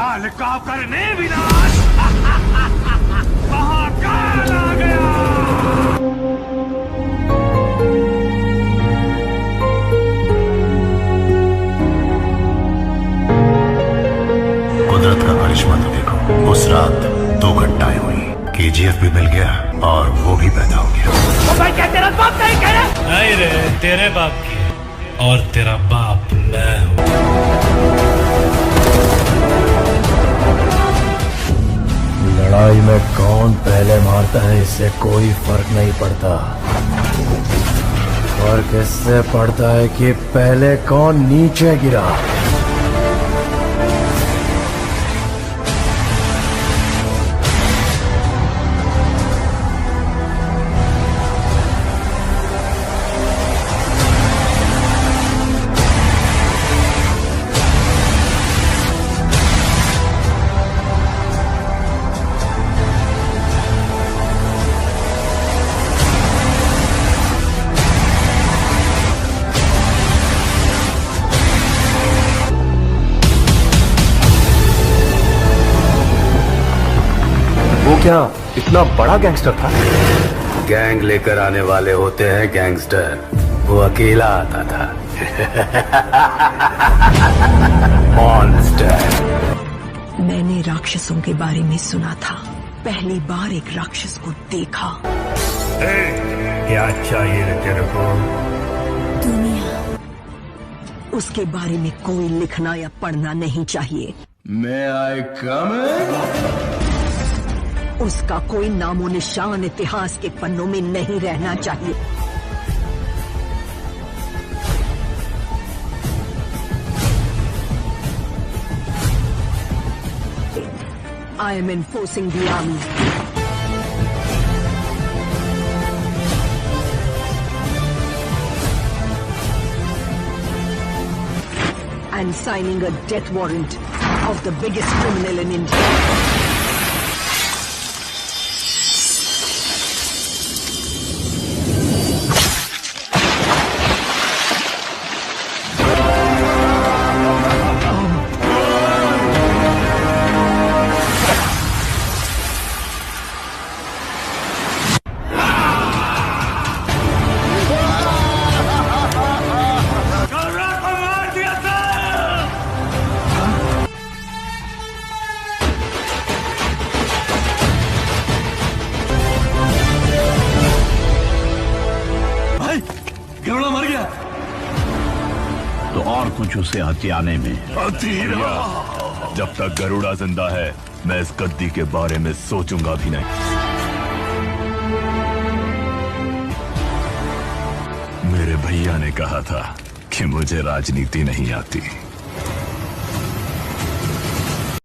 काल का करने विनाश। महाकाल आ गया। कुदरत का करिश्मा तो देखो, उस रात 2 घटनाएं हुई। केजीएफ भी मिल गया और वो भी पैदा हो गया। ओ भाई, क्या तेरा बाप नहीं कह रहा? नहीं रे, तेरे बाप की और तेरा बाप मैं हूँ। लड़ाई में कौन पहले मारता है इससे कोई फर्क नहीं पड़ता। फर्क इससे पड़ता है कि पहले कौन नीचे गिरा। वो क्या इतना बड़ा गैंगस्टर था? गैंग लेकर आने वाले होते हैं गैंगस्टर, वो अकेला आता था। मॉन्स्टर। मैंने राक्षसों के बारे में सुना था, पहली बार एक राक्षस को देखा। क्या चाहिए तेरे को? दुनिया। उसके बारे में कोई लिखना या पढ़ना नहीं चाहिए। May I come in? उसका कोई नामो निशान इतिहास के पन्नों में नहीं रहना चाहिए। I am enforcing the army. And signing a death warrant of the biggest criminal in India. Garuda मर गया तो और कुछ उसे हथियाने में। जब तक गरुड़ा जिंदा है मैं इस गद्दी के बारे में सोचूंगा भी नहीं। मेरे भैया ने कहा था कि मुझे राजनीति नहीं आती।